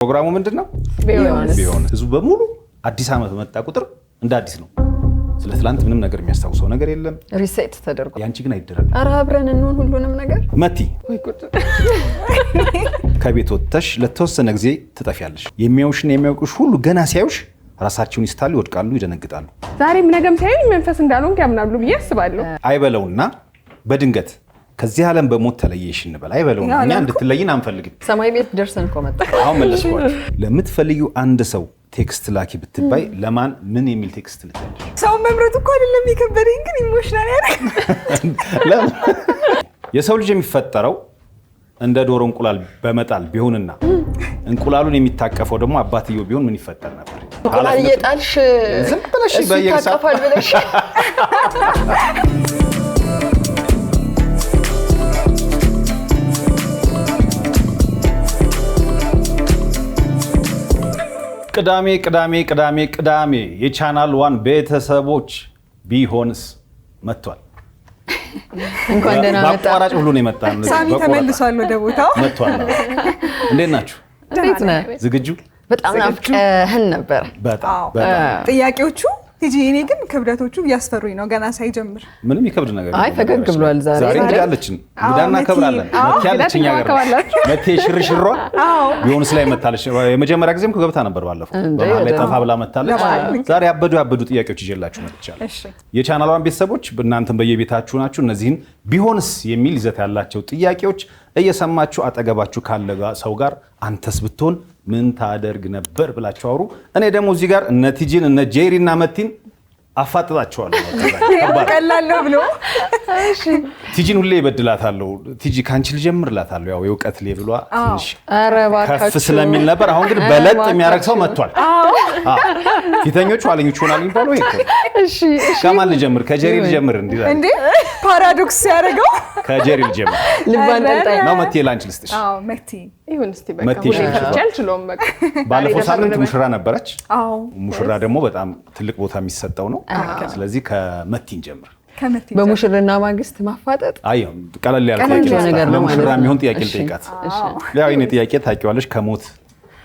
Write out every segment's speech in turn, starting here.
ፕሮግራሙ ምንድነው? ቢሆንስ ህዝቡ በሙሉ አዲስ አመት መጣ ቁጥር እንደ አዲስ ነው። ስለ ትላንት ምንም ነገር የሚያስታውሰው ነገር የለም። ሪሴት ተደርጎ ያንቺ ግን አይደረግ። ኧረ አብረን እንሆን ሁሉንም ነገር መቲ ከቤት ወጥተሽ ለተወሰነ ጊዜ ትጠፊያለሽ። የሚያዩሽና የሚያውቁሽ ሁሉ ገና ሲያዩሽ ራሳቸውን ይስታሉ፣ ይወድቃሉ፣ ይደነግጣሉ። ዛሬም ነገም ሳይሆን መንፈስ እንዳልሆንክ ያምናሉ ብዬ አስባለሁ። አይበለውና በድንገት ከዚህ ዓለም በሞት ተለየሽ እንበል። አይበለውና እኛ እንድትለይን አንፈልግም። ሰማይ ቤት ደርሰን ቆመጣ አሁን መለስኳችሁ። ለምትፈልጊው አንድ ሰው ቴክስት ላኪ ብትባይ ለማን ምን የሚል ቴክስት ልትልሽ? ሰው መምረጥ እኮ አይደለም የከበደኝ፣ ግን ኢሞሽናል ያደርጋል። የሰው ልጅ የሚፈጠረው እንደ ዶሮ እንቁላል በመጣል ቢሆንና እንቁላሉን የሚታቀፈው ደግሞ አባትየው ቢሆን ምን ይፈጠር ነበር? እንቁላል እየጣልሽ ዝም ብለሽ ታቀፋል ብለሽ ቅዳሜ የቻናል ዋን ቤተሰቦች ቢሆንስ መጥቷል። እንኳን ደህና መጣ። በአቋራጭ ሁሉ ነው የመጣው። ሳሚ ተመልሷል ወደ ቦታው መጥቷል። እንዴት ናችሁ? እንዴት ነህ? ዝግጁ? በጣም ናፍቀህን ነበር። በጣም ጥያቄዎቹ ቲጂ፣ እኔ ግን ክብደቶቹ እያስፈሩኝ ነው ገና ሳይጀምር። ምንም ይከብድ ነገር አይ ፈገግ ብሏል ዛሬ እንግዳለችን እንግዳና ከብራለን መቲ ያለችኛ ጋር መቲ ሽርሽሯ ቢሆንስ ላይ መታለች። የመጀመሪያ ጊዜም ገብታ ነበር ባለፈው በማለት ላይ ጠፋ ብላ መታለች። ዛሬ ያበዱ ጥያቄዎች ይዤላችሁ መጥቻለሁ። የቻናሏን ቤተሰቦች እናንተም በየቤታችሁ ናችሁ። እነዚህን ቢሆንስ የሚል ይዘት ያላቸው ጥያቄዎች እየሰማችሁ አጠገባችሁ ካለ ሰው ጋር አንተስ ብትሆን ምን ታደርግ ነበር ብላችሁ አውሩ። እኔ ደግሞ እዚህ ጋር እነ ቲጂን እነ ጄሪ እና መቲን አፋጥጣቸዋለሁ። ቀላል ነው ብሎ ቲጂን ሁሌ ይበድላታለሁ። ቲጂ ካንቺ ልጀምርላታለሁ። ያው የእውቀት ሌብሏ ትንሽ ከፍ ስለሚል ነበር። አሁን ግን በለጥ የሚያደርግ ሰው መጥቷል። ፊተኞቹ ኋለኞቹ ሆናል የሚባለው ይሄ እሺ። ከማን ልጀምር? ከጄሪ ልጀምር እንዴ? ፓራዶክስ ያደርገው ከጄሪ ልጀምር። ልባን ጠልጣይ ነው። መቲ ላንቺ ልስጥሽ። መቲ ይሁን እስቲ በቃ ሁሌ በቃ ባለፈው ሳምንት ሙሽራ ነበረች። ሙሽራ ደግሞ በጣም ትልቅ ቦታ የሚሰጠው ነው። ስለዚህ ከመቲን ጀምር። በሙሽርና ማግስት ማፋጠጥ አይ ቀለል ያለ ነገር ነው። ሙሽራ የሚሆን ጥያቄ ልጠይቃት። ያው የኔ ጥያቄ ታውቂዋለሽ፣ ከሞት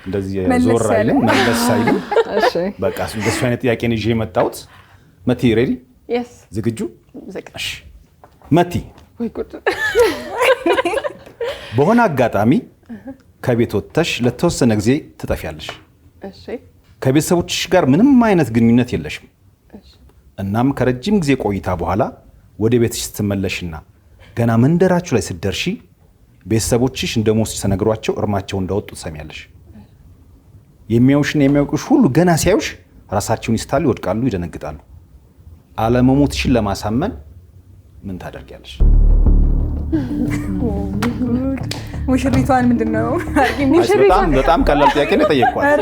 እንደዚህ ዞር አይልም መለስ አይልም። እሺ በቃ እንደሱ አይነት ጥያቄ ነው ይዤ የመጣሁት። መቲ ሬዲ? የስ ዝግጁ? እሺ መቲ፣ በሆነ አጋጣሚ ከቤት ወጥተሽ ለተወሰነ ጊዜ ትጠፊያለሽ። እሺ ከቤተሰቦችሽ ጋር ምንም አይነት ግንኙነት የለሽም። እናም ከረጅም ጊዜ ቆይታ በኋላ ወደ ቤትሽ ስትመለሽና ገና መንደራችሁ ላይ ስትደርሺ ቤተሰቦችሽ እንደሞት ሲነግሯቸው እርማቸው እንዳወጡ ትሰሚያለሽ። የሚያዩሽና የሚያውቁሽ ሁሉ ገና ሲያዩሽ ራሳቸውን ይስታሉ፣ ይወድቃሉ፣ ይደነግጣሉ። አለመሞትሽን ለማሳመን ምን ታደርጊያለሽ? ሙሽሪቷን ምንድነው? በጣም ቀላል ጥያቄ ነው የጠየቅኳት።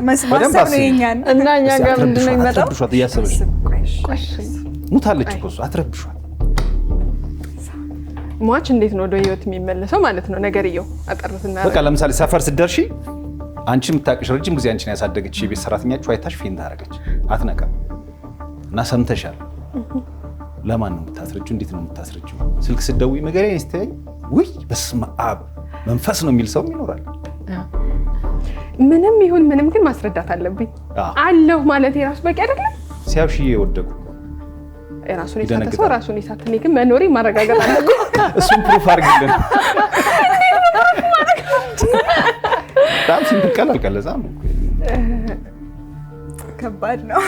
መስማት ነው የኛን እና እኛ ጋር ምንድነው የሚመጣው? አትረብሿት እያሰበሽ ሙታለች እኮ እሷ። አትረብሿት። ሟች እንዴት ነው ወደ ህይወት የሚመለሰው ማለት ነው? ነገርየው አጠርትና በቃ ለምሳሌ ሰፈር ስትደርሺ አንቺ የምታውቅሽ ረጅም ጊዜ አንቺን ያሳደገች የቤት ሰራተኛችሁ አይታሽ ፌንት አደረገች፣ አትነቃም እና ሰምተሻል። ለማን ነው የምታስረጂው? እንዴት ነው የምታስረጂው? ስልክ ስትደውይ መገሬ ይስተያይ ውይ በስመ አብ መንፈስ ነው የሚል ሰው ይኖራል። ምንም ይሁን ምንም ግን ማስረዳት አለብኝ አለሁ ማለት የራሱ በቂ አይደለም። ሲያብሽ እየወደቁ የራሱን የሳተ ሰው ራሱን የሳተ እኔ ግን መኖሬ ማረጋገጥ አለብኝ። እሱን ፕሩፍ አድርግልን። በጣም ሲምፕል ቀላል ቀለዛ ነው። ከባድ ነው።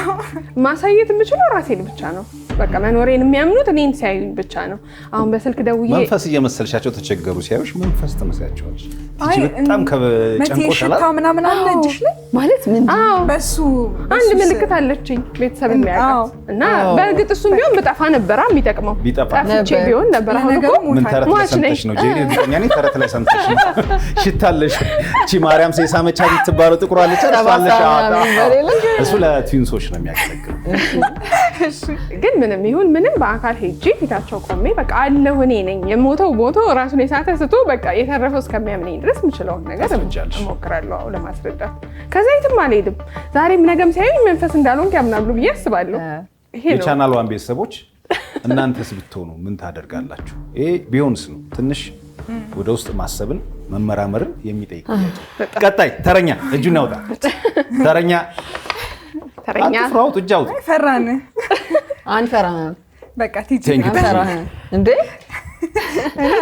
ማሳየት የምችለው ራሴን ብቻ ነው። በቃ መኖሬን የሚያምኑት እኔን ሲያዩኝ ብቻ ነው። አሁን በስልክ ደውዬ መንፈስ እየመሰልሻቸው ተቸገሩ። ሲያዩሽ መንፈስ ተመስያቸዋለሽ። በጣም ከጨንቆሻል ምናምን አለ እጅሽ ላይ ማለት ምን? በሱ አንድ ምልክት አለችኝ ቤተሰብ የሚያውቃት እና በእርግጥ እሱም ቢሆን ብጠፋ ነበራ የሚጠቅመው ጠፍቼ ቢሆን ነበር። አሁን እኮ ምን ተረት ላይ ሰምተሽ ነው? ጄሪ እርግጠኛ ነኝ ተረት ላይ ሰምተሽ ነው። ሽታለሽ እቺ ማርያም ሰይሳመቻት የምትባለው ጥቁር አለች አለሽ። እሱ ለትዊንሶች ነው የሚያገለግለው። ግን ምንም ይሁን ምንም በአካል ሄጄ ፊታቸው ቆሜ በቃ አለሁ እኔ ነኝ የሞተው ሞቶ ራሱን የሳተ ስቶ በቃ የተረፈው እስከሚያምነኝ ድረስ የምችለውን ነገር እሞክራለሁ ለማስረዳት። ከዛ የትም አልሄድም። ዛሬም ነገም ሳይሆን መንፈስ እንዳልሆንክ ያምናሉ ብዬ አስባለሁ። የቻናል ዋን ቤተሰቦች እናንተስ ብትሆኑ ምን ታደርጋላችሁ? ይሄ ቢሆንስ ነው። ትንሽ ወደ ውስጥ ማሰብን መመራመርን የሚጠይቅ ቀጣይ ተረኛ እጁን ያውጣ። ተረኛ አትፍራውት እጅ አውጡ። ፈራን አንፈራህም። በቃ ቲጂ አንፈራህም እንዴ?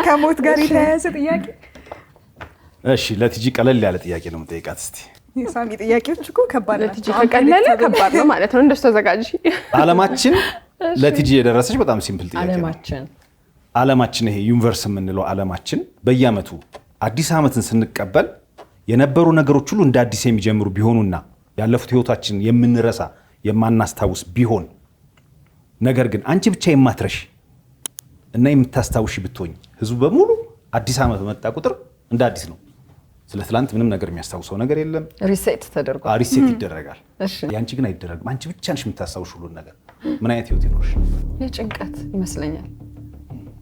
ከሞት ጋር የተያያዘ ጥያቄ። እሺ ለቲጂ ቀለል ያለ ጥያቄ ነው የምጠይቃት። እስቲ የሳሚ ጥያቄዎች እኮ ከባድ ናቸው። ለቲጂ ከቀለለ ከባድ ነው ማለት ነው። እንደሱ ተዘጋጂ። ዓለማችን ለቲጂ የደረሰች በጣም ሲምፕል ጥያቄ ነው። ዓለማችን ይሄ ዩኒቨርስ የምንለው ዓለማችን በየዓመቱ አዲስ ዓመትን ስንቀበል የነበሩ ነገሮች ሁሉ እንደ አዲስ የሚጀምሩ ቢሆኑና ያለፉት ህይወታችን የምንረሳ የማናስታውስ ቢሆን ነገር ግን አንቺ ብቻ የማትረሽ እና የምታስታውሽ ብትሆኝ ህዝቡ በሙሉ አዲስ ዓመት በመጣ ቁጥር እንደ አዲስ ነው። ስለ ትላንት ምንም ነገር የሚያስታውሰው ነገር የለም። ሪሴት ተደርጓል። ሪሴት ይደረጋል። ያንቺ ግን አይደረግም። አንቺ ብቻ ነሽ የምታስታውሽ ሁሉን ነገር። ምን አይነት ህይወት ይኖርሽ? የጭንቀት ይመስለኛል።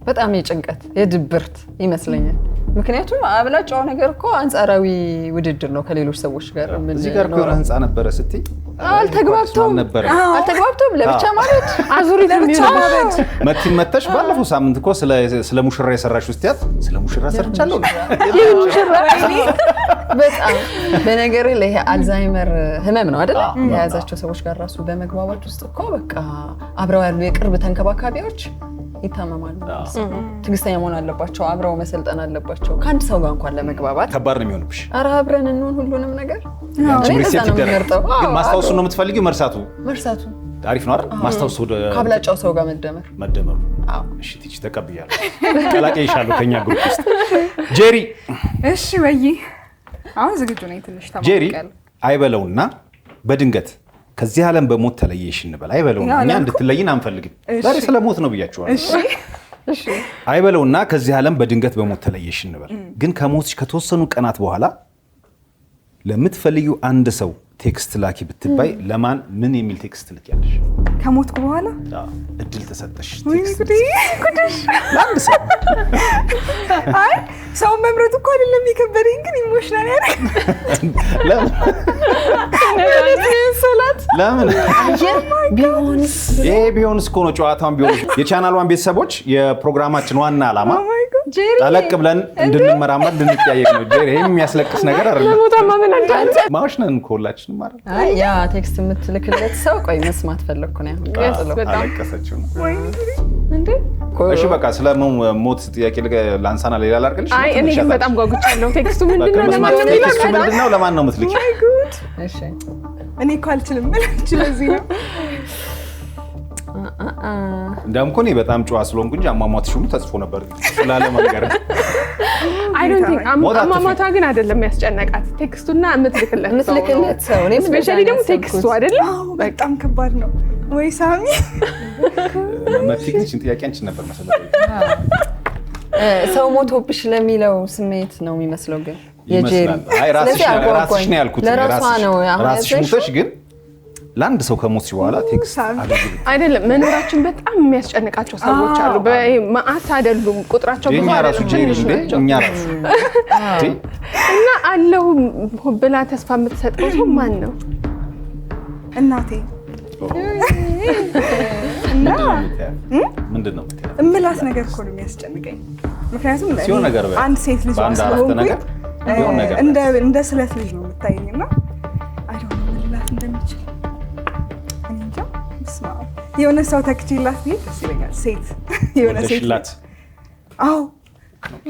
በጣም የጭንቀት የድብርት ይመስለኛል። ምክንያቱም አብላጫው ነገር እኮ አንጻራዊ ውድድር ነው ከሌሎች ሰዎች ጋር። እዚህ ጋር እኮ ህንፃ ነበረ ስትይ አልተግባብቶም ለብቻ ማለት አዙሪት የሚሆነው መቲን መተሽ ባለፈው ሳምንት እኮ ስለ ሙሽራ የሰራሽ ውስጥያት ስለ ሙሽራ ሰርቻለሁ ነው ሙሽራ በጣም በነገር ላይ አልዛይመር ህመም ነው አይደል? የያዛቸው ሰዎች ጋር ራሱ በመግባባት ውስጥ እኮ በቃ አብረው ያሉ የቅርብ ተንከባካቢዎች ይታመማሉ። ትዕግስተኛ መሆን አለባቸው። አብረው መሰልጠን አለባቸው። ከአንድ ሰው ጋር እንኳን ለመግባባት ከባድ ነው የሚሆንብሽ። ኧረ አብረን እንሆን ሁሉንም ነገር ግን ማስታወሱ ነው የምትፈልጊው? መርሳቱ አሪፍ ነው አይደል? ማስታወሱ ከአብላጫው ሰው ጋር መደመሩ። እሺ ቲጂ ተቀብያለሁ። ቀላቀይሻለሁ ከኛ ግሩፕ ውስጥ ጄሪ። እሺ ወይ አሁን ዝግጁ ነኝ። ትንሽ ተማርቀል ጄሪ አይበለውና በድንገት ከዚህ ዓለም በሞት ተለየሽ እንበል። አይበለውና እኛ እንድትለይን አንፈልግም። ዛሬ ስለ ሞት ነው ብያችኋለሁ። እሺ አይበለውና ከዚህ ዓለም በድንገት በሞት ተለየሽ እንበል። ግን ከሞትሽ ከተወሰኑ ቀናት በኋላ ለምትፈልጊው አንድ ሰው ቴክስት ላኪ ብትባይ ለማን ምን የሚል ቴክስት ልትያለሽ? ከሞትኩ በኋላ እድል ተሰጠሽ ቴክስት ለአንድ ሰው። አይ ሰው መምረጥ እኮ አይደለም የከበደኝ፣ ግን ኢሞሽናል ያደርግ። ለምን ይሄ ቢሆንስ እኮ ነው ጨዋታውን ቢሆን። የቻናሏን ቤተሰቦች የፕሮግራማችን ዋና ዓላማ ጠለቅ ብለን እንድንመራመር እንድንጠያየቅ ነው። ጄሪ ይሄ የሚያስለቅስ ነገር አይደለም። ማሽነን ሁላችንም ማለት አይ ያ ቴክስት የምትልክለት ሰው ቆይ መስማት ፈለኩ ነው አለቀሰችው ነው እንዴ? እሺ በቃ ስለ ሞት ጥያቄ ላንሳና ሌላ ላድርግልሽ። አይ እኔ ግን በጣም ጓጉቻለሁ። ቴክስቱ ምንድነው? ለማን ነው የምትልኪው? እሺ እኔ እኮ አልችልም ማለት ለዚህ ነው። እንደውም እኮ እኔ በጣም ጨዋ ስለሆንኩ እንጂ አሟሟትሽ ሁሉ ተጽፎ ነበር ስላለ መንገር። አይ ዶንት ቲንክ አሟሟቷ ግን አይደለም ያስጨነቃት ቴክስቱና የምትልክለት ሰው ነው። ስፔሻሊ ደግሞ ቴክስቱ አይደለ? በጣም ከባድ ነው ወይ ሳሚ? መፍትሄችን ጥያቄ አንቺን ነበር መሰለኝ። ሰው ሞቶብሽ ለሚለው ስሜት ነው የሚመስለው ግን የጄሪ አይ ራስሽ ነው ያልኩት። ራስሽ ሞተሽ ግን ለአንድ ሰው ከሞትሽ በኋላ ቴክስት አይደለም። መኖራችን በጣም የሚያስጨንቃቸው ሰዎች አሉ። በማአት አይደሉም ቁጥራቸው ብዙ አይደለም። እኛ ራሱ እና አለው ብላ ተስፋ የምትሰጠው ሰው ማን ነው? እናቴ እና ምንድነው እምላት ነገር እኮ ነው የሚያስጨንቀኝ። ምክንያቱም አንድ ሴት ልጅ ስለሆንኩኝ እንደ ስለት ልጅ ነው የምታየኝና አይዶን ምንላት እንደሚችል የሆነ ሰው ተክቼላት ቢሄድ ደስ ይለኛል። ሴት የሆነ ሴት አዎ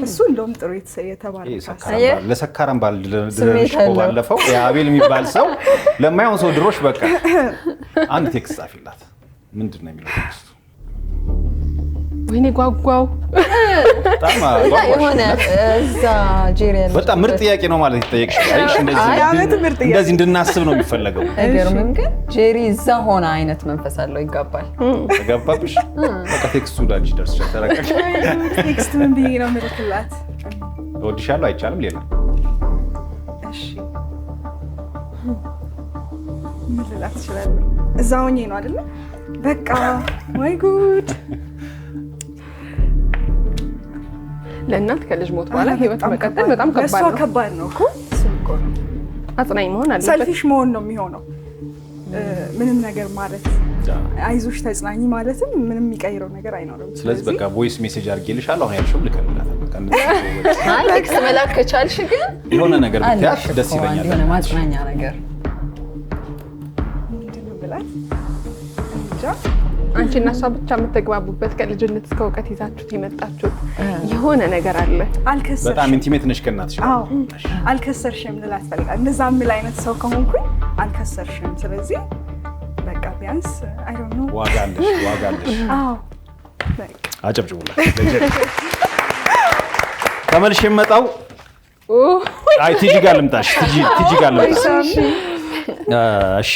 እሱ እንደውም ጥሩ የተባለ ለሰካራም ባል ድረሽ ባለፈው የአቤል የሚባል ሰው ለማይሆን ሰው ድሮሽ በቃ አንድ ቴክስት ጻፊላት። ምንድነው የሚለው ቴክስቱ? ወይኔ ጓጓው የሆነ እዛ ጄሪ በጣም ምርጥ ጥያቄ ነው ማለት ይጠየቅሽ። አይሽ እንደዚህ እንድናስብ ነው የሚፈለገው። አይገርምም? ግን ጄሪ እዛ ሆነ አይነት መንፈስ አለው። ይጋባል። ተጋባብሽ? በቃ ቴክስቱ ዳንቺ ደርሰሽ ተረጋግሽ። ቴክስት ምን ብዬ ነው የምልክላት? እወድሻለሁ አይቻልም ሌላ እሺ ምን ልላት እችላለሁ? እዛ ሆኜ ነው አይደለ? በቃ ወይ ጉድ ለእናት ከልጅ ሞት በኋላ ህይወት መቀጠል በጣም ከባድ ነው። ከባድ ነው እኮ። እሱ እኮ አጽናኝ መሆን አለበት። ሰልፊሽ መሆን ነው የሚሆነው። ምንም ነገር ማለት አይዞሽ ተጽናኝ ማለትም ምንም የሚቀይረው ነገር አይኖርም። ስለዚህ በቃ ቮይስ ሜሴጅ አድርጌልሻለሁ አሁን ያልሽው ልከንላታል። በቃ ቴክስት መላክ ከቻልሽ ግን የሆነ ነገር ብትያት ደስ ይለኛል። የሆነ ማጽናኛ ነገር ምንድን ነው ብላት እንጃ። አንቺ እና እሷ ብቻ የምትግባቡበት ከልጅነት እስከ እውቀት ይዛችሁት የመጣችሁት የሆነ ነገር አለ። አልከሰርሽም። በጣም ኢንቲሜት ነሽ ከእናትሽ። አዎ አልከሰርሽም ልላት ፈልጋለሁ። እንደዛ የምል አይነት ሰው ከሆንኩኝ አልከሰርሽም። ስለዚህ በቃ ቢያንስ አይ ዶንት ኖ ዋጋ አለሽ። አዎ በቃ አጨብጭቡላት። ተመልሼ የምመጣው ቲጂ ጋር ልምጣሽ። ቲጂ ጋር ልምጣሽ። እሺ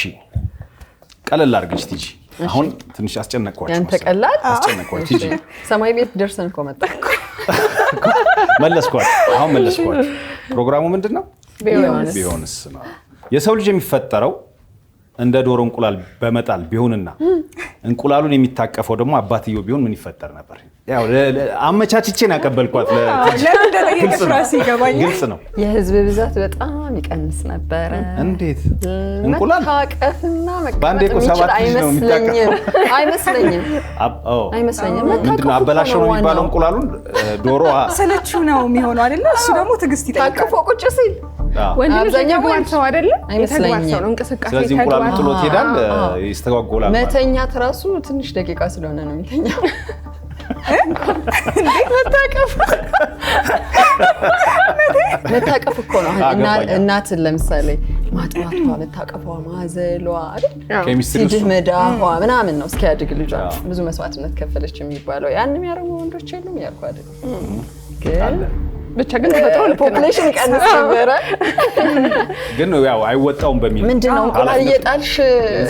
ቀለል አድርግሽ ቲጂ። አሁን ትንሽ አስጨነቅኳችሁ። ያንተ ቀላል አስጨነቅኳችሁ ቲጂ። ሰማይ ቤት ደርሰን እኮ መጣን። መለስኳት። አሁን መለስኳት። ፕሮግራሙ ምንድን ነው? ቢሆንስ ነው። የሰው ልጅ የሚፈጠረው እንደ ዶሮ እንቁላል በመጣል ቢሆንና እንቁላሉን የሚታቀፈው ደግሞ አባትየው ቢሆን ምን ይፈጠር ነበር? ያው አመቻችቼን ያቀበልኳት ግልጽ ነው። የህዝብ ብዛት በጣም ይቀንስ ነበረ። እንዴት እንቁላል መታቀፍና በአንዴ እኮ መቀመጥ 7 ልጅ ነው የሚታቀፈው። አይመስለኝም። ምንድነው አበላሸው ነው የሚባለው? እንቁላሉን ዶሮ ሰለችው ነው የሚሆነው አይደለ? እሱ ደግሞ ትዕግስት ይጠይቃል። ታቅፎ ቁጭ ሲል ወንድ ልጅ የተግባር ሰው አይደለ? የተግባር ሰው ነው። እንቅስቃሴ ስለዚህ እንቁላሉን ጥሎት ሄዳል፣ ይስተጓጎላል። መተኛት ራሱ ትንሽ ደቂቃ ስለሆነ ነው የሚተኛው። መታቀፍ እኮ ነው። እናትን ለምሳሌ ማጥዋቷ፣ መታቀፏ፣ ማዘሏ አይደል? ሲድህ መዳፏ ምናምን ነው እስኪያድግ ልጇ ብዙ መስዋዕትነት ከፈለች የሚባለው። ያን የሚያደርጉ ወንዶች የሉም እያልኩ አይደል? ግን ብቻ ግን ተፈጥሮ ፖፑሌሽን ይቀንስ ነበረ። ግን ያው አይወጣውም በሚል ምንድነው እንቁላል እየጣልሽ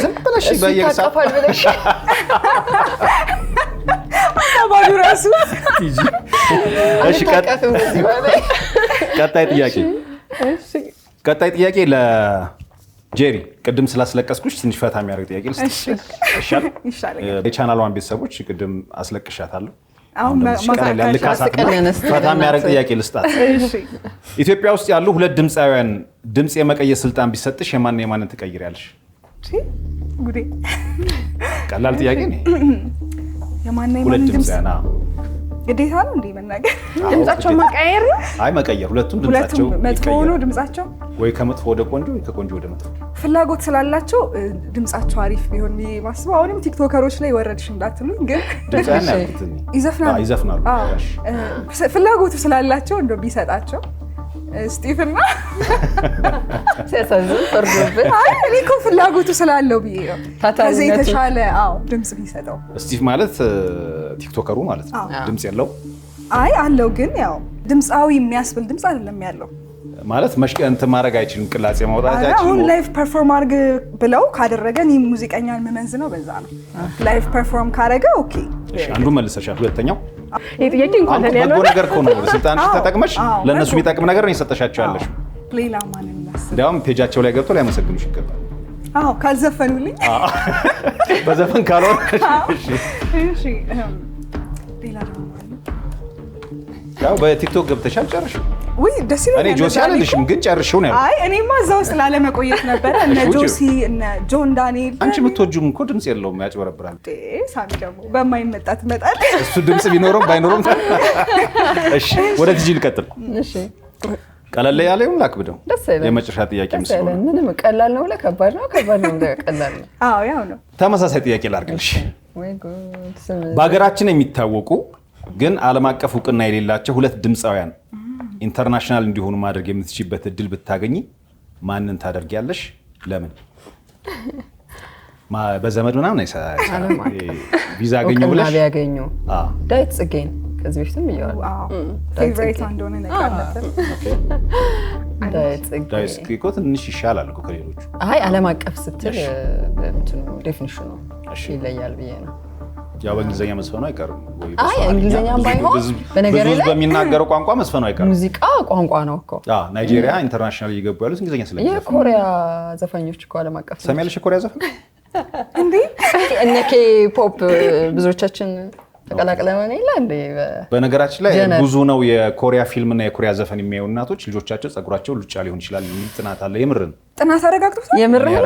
ዝም ብለሽ በየሰዓቱ ብለሽ ባዱ ራሱ እሺ። ቀጣይ ጥያቄ ለጄሪ። ቅድም ስላስለቀስኩሽ ትንሽ ፈታ የሚያደርግ ጥያቄ ልስጥሽ ይሻላል? የቻናሏን ቤተሰቦች ቅድም አስለቅሻታለሁ። አሁን ፈታ የሚያደርግ ጥያቄ ልስጣት። ኢትዮጵያ ውስጥ ያሉ 2 ድምፃውያን ድምፅ የመቀየር ስልጣን ቢሰጥሽ የማንን ትቀይሪያለሽ? ጉዴ ቀላል ጥያቄ ነው። የማንን ድምፅ ግዴታ ነው እንዴ መናገር? ድምጻቸው መቀየር ነው? አይ መቀየር። ሁለቱም ድምጻቸው መጥፎ ሆኖ ድምጻቸው ወይ ከመጥፎ ወደ ቆንጆ ወይ ከቆንጆ ወደ መጥፎ ፍላጎት ስላላቸው ድምጻቸው አሪፍ ቢሆን ማስበው። አሁንም ቲክቶከሮች ላይ ወረድሽ እንዳትሉኝ፣ ግን ይዘፍናሉ። ፍላጎቱ ስላላቸው እንደው ቢሰጣቸው ስቲፍና ሲያሳዝን ፈርዶብን። እኔ እኮ ፍላጎቱ ስላለው ብዬ ነው። ከዚህ የተሻለ ድምጽ ቢሰጠው። ስቲፍ ማለት ቲክቶከሩ ማለት ነው። ድምጽ የለው አለው፣ ግን ያው ድምፃዊ የሚያስብል ድምጽ አይደለም ያለው ማለት መሽቀንት ማድረግ አይችልም። ቅላጼ ማውጣት አይችልም። አሁን ላይቭ ፐርፎርም አድርግ ብለው ካደረገ እኔ ሙዚቀኛን የምመዝነው በዛ ነው። ላይቭ ፐርፎርም ካደረገ ኦኬ። አንዱ መልሰሻል። ሁለተኛው የጥያቄ እንኳን ለኔ ያለው ነገር እኮ ነው። ስልጣንሽ ተጠቅመሽ ለነሱ የሚጠቅም ነገር ነው የሰጠሻቸው ያለሽ። ሌላ ማንን እናስብ? እንዲያውም ፔጃቸው ላይ ገብቶ ሊያመሰግኑሽ ይገባል። ካልዘፈኑልኝ በዘፈን ካልሆነ እሺ። ሌላ ደግሞ ያው በቲክቶክ ገብተሻል ጨርሽው። ወይ ደስ ይላል። እኔ ጆሲ አልልሽም ግን ጨርሽው ነው። አይ እኔማ እዛው ስላለመቆየት ነበረ። እነ ጆሲ እነ ጆን ዳንኤል። አንቺ የምትወጂውም እኮ ድምጽ የለውም፣ ያጭበረብራል። ሳሚ ደግሞ በማይመጣ ትመጣለህ። እሱ ድምጽ ቢኖረው ባይኖረውም። እሺ ወደ ቲጂ ልቀጥል። እሺ ቀለል ያለ ይሁን ላክብደው። የመጨረሻ ጥያቄ ምስሉ ምንም ቀላል ነው ለከባድ ነው፣ ከባድ ነው ለቀላል ነው። ያው ነው። ተመሳሳይ ጥያቄ ላድርግልሽ። ወይ ጉድ! በሀገራችን የሚታወቁ ግን ዓለም አቀፍ እውቅና የሌላቸው 2 ድምፃውያን ኢንተርናሽናል እንዲሆኑ ማድረግ የምትችይበት እድል ብታገኚ ማንን ታደርጊያለሽ? ለምን? በዘመድ ምናምን ቪዛ አገኙ ብለሽ ቢያገኙ ዳዊት ጽጌን ከዚህ በፊትም ይያሉ ፌቨሪት እንደሆነ ነገር ነበር። ዳዊት ጽጌ እኮ ትንሽ ይሻላል እኮ ከሌሎቹ። አይ ዓለም አቀፍ ስትል እንትኑ ዴፊኒሽኑ ይለያል ብዬ ነው። ያው በእንግሊዘኛ መስፈኑ አይቀርም ወይ? አይ እንግሊዘኛም ባይሆን በነገር ላይ በሚናገረው ቋንቋ መስፈኑ አይቀርም። ሙዚቃ ቋንቋ ነው እኮ። ናይጄሪያ ኢንተርናሽናል እየገቡ ያሉት እንግሊዘኛ ስለሚሰሩ። የኮሪያ ዘፋኞች እኮ ዓለም አቀፍ ሰሚያለሽ? የኮሪያ ዘፈን እንዴ እነ ኬ-ፖፕ ብዙዎቻችን ተቀላቅለው ነው ይላል። በነገራችን ላይ ብዙ ነው የኮሪያ ፊልም እና የኮሪያ ዘፈን የሚያዩ እናቶች ልጆቻቸው ጸጉራቸው ሉጫ ሊሆን ይችላል የሚል ጥናት አለ። የምር ነው ጥናት አረጋግጦታል። የምር ነው።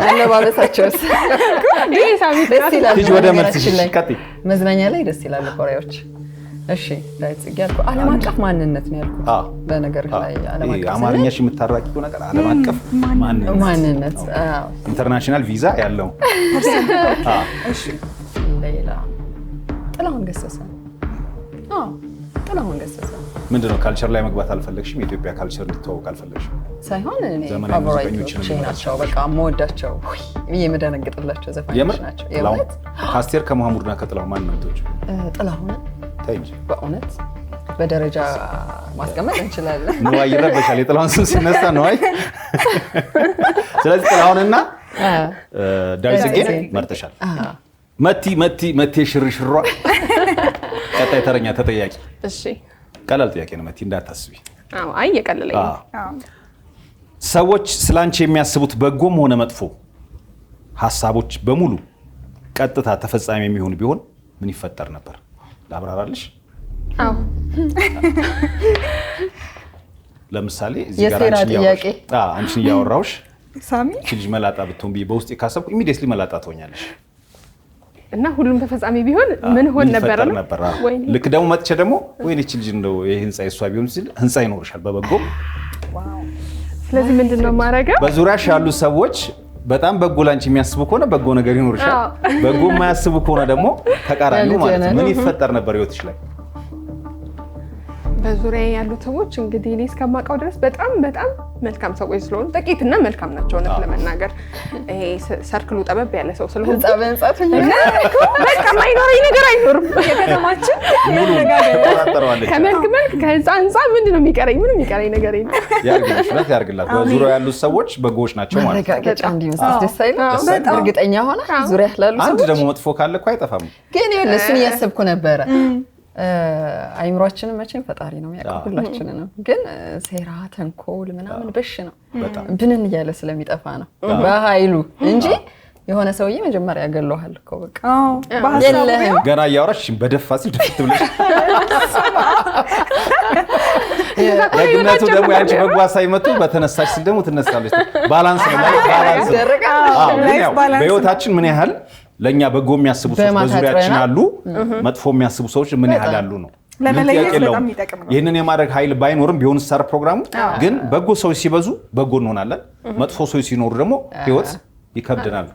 አለባበሳቸውስ ደስ ይላል። ልጅ ወደ መልስሽ ቀጥይ። መዝናኛ ላይ ደስ ይላል ኮሪያዎች። እሺ ዳይት ጽጌ ያልኩህ ዓለም አቀፍ ማንነት ነው ያልኩት። በነገር ላይ ዓለም አቀፍ አማርኛሽ የምታራቂው ነገር ዓለም አቀፍ ማንነት ኢንተርናሽናል ቪዛ ያለው። እሺ ሌላ ጥላሁን ገሰሰ። ጥላሁን ገሰሰ ምንድነው ካልቸር ላይ መግባት አልፈለግሽም? የኢትዮጵያ ካልቸር እንድትዋወቅ አልፈለግሽም? ሳይሆን እኔ ፋቮራይቶቼ ናቸው። በቃ የምወዳቸው የምደነግጥላቸው ዘፋኞች ናቸው። የእውነት ከአስቴር ከመሐሙድና ከጥላሁን ማን ነው የምትወጪው? ጥላሁን በእውነት በደረጃ ማስቀመጥ እንችላለን። ነዋይ ይረበሻል የጥላሁን ስም ሲነሳ ነዋይ። ስለዚህ ጥላሁንና ዳዊት ጽጌ መርጠሻል። መቲ ሽርሽሯ። ቀጣይ ተረኛ ተጠያቂ። እሺ ቀላል ጥያቄ ነው መቲ እንዳታስቢ። አይ የቀለለኝ። ሰዎች ስላንቺ የሚያስቡት በጎም ሆነ መጥፎ ሐሳቦች በሙሉ ቀጥታ ተፈጻሚ የሚሆን ቢሆን ምን ይፈጠር ነበር? ላብራራልሽ። ለምሳሌ እዚህ ጋር አንቺን እያወራሁሽ ሳሚ ልጅ መላጣ ብትሆን በውስጤ ካሰብኩ ኢሚዲየትሊ መላጣ ትሆኛለሽ እና ሁሉም ተፈጻሚ ቢሆን ምን ሆን ነበር? ልክ ደግሞ መጥቼ ደግሞ ወይኔ እቺ ልጅ እንደው ይሄ ህንጻ የሷ ቢሆን ሲል ህንጻ ይኖርሻል በበጎ። ስለዚህ ምንድነው ማረጋው? በዙሪያሽ ያሉ ሰዎች በጣም በጎ ላንቺ የሚያስቡ ከሆነ በጎ ነገር ይኖርሻል። በጎ የማያስቡ ከሆነ ደግሞ ተቃራኒው ማለት ነው። ምን ይፈጠር ነበር ህይወትሽ ላይ? በዙሪያ ያሉ ሰዎች እንግዲህ እኔ እስከማውቀው ድረስ በጣም መልካም ሰዎች ስለሆኑ ጥቂትና መልካም ናቸው። እውነት ለመናገር ይሄ ሰርክሉ ጠበብ ያለ ሰው ስለሆነ በቃ ማይኖረኝ ነገር አይኖርም። የከተማችን ከመልክ ከህንፃ ምንድን ነው የሚቀረኝ? ምንም የሚቀረኝ ነገር የለም። ያርግላት። በዙሪያ ያሉት ሰዎች በጎዎች ናቸው ማለት ነው። ማረጋገጫ እንዲመስል ደስ አይልም? እርግጠኛ ሆነ ዙሪያ ያሉ ሰዎች። አንድ ደግሞ መጥፎ ካለ እኮ አይጠፋም። ግን ይኸውልህ እሱን እያሰብኩ ነበረ። አይምሯችንን መቼም ፈጣሪ ነው የሚያውቀው ሁላችንንም። ግን ሴራ ተንኮል ምናምን በሽ ነው ብንን እያለ ስለሚጠፋ ነው በኃይሉ እንጂ የሆነ ሰውዬ መጀመሪያ ያገለዋል እኮ በቃ የለህም። ገና እያወራሽ በደፋ ሲል ደፍት ብለሽ ደግነቱ ደግሞ ያንቺ በጎ ሳይመጡ በተነሳሽ ሲል ደግሞ ትነሳለች። ባላንስ ነው በህይወታችን ምን ያህል ለኛ በጎ የሚያስቡ ሰዎች በዙሪያችን አሉ፣ መጥፎ የሚያስቡ ሰዎች ምን ያህል አሉ ነው። ለመለየት በጣም የሚጠቅም ነው። ይሄንን የማድረግ ኃይል ባይኖርም ቢሆንስ ሳር ፕሮግራሙ ግን በጎ ሰዎች ሲበዙ በጎ እንሆናለን፣ መጥፎ ሰዎች ሲኖሩ ደግሞ ህይወት ይከብደናል።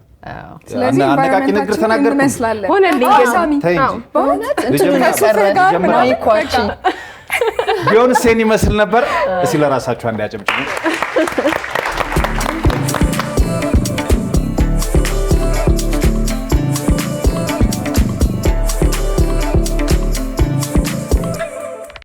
ስለዚህ አነቃቂ ንግግር ተናገርኩ ሆነልኝ። በእውነት እንትን ተቀረ ይኳቺ ቢሆንስ ይመስል ነበር። እስኪ ለራሳችሁ አንድ ያጨብጭቡ።